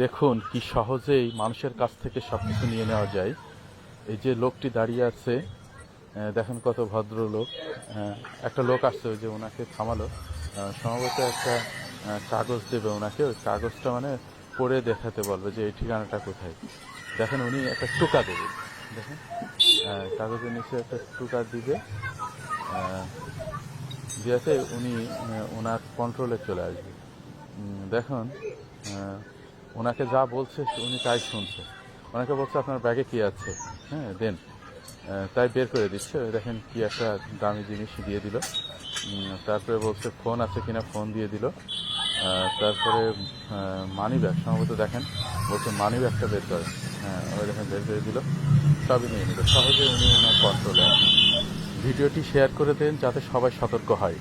দেখুন কি সহজেই মানুষের কাছ থেকে সব কিছু নিয়ে নেওয়া যায়। এই যে লোকটি দাঁড়িয়ে আছে, দেখেন কত ভদ্রলোক। একটা লোক আসছে, ওই যে ওনাকে থামালো, সম্ভবত একটা কাগজ দেবে ওনাকে। ওই কাগজটা মানে পড়ে দেখাতে বলবে যে এই ঠিকানাটা কোথায়। দেখেন উনি একটা টোকা দেবে, দেখেন কাগজের নিচে একটা টোকা দিবে, দিয়েছে উনি ওনার কন্ট্রোলে চলে আসবে। দেখুন ওনাকে যা বলছে উনি তাই শুনছে। ওনাকে বলছে আপনার ব্যাগে কি আছে, হ্যাঁ দেন, তাই বের করে দিচ্ছে। দেখেন কি একটা দামি জিনিস দিয়ে দিল। তারপরে বলছে ফোন আছে কিনা, ফোন দিয়ে দিল। তারপরে মানি ব্যাগ সম্ভবত, দেখেন বলছে মানি ব্যাগটা বের করে, হ্যাঁ ওই দেখেন বের করে দিল, সবই নিয়ে নিল। সহজে উনি ওনার কন্ট্রোলে আছে। ভিডিওটি শেয়ার করে দেন যাতে সবাই সতর্ক হয়।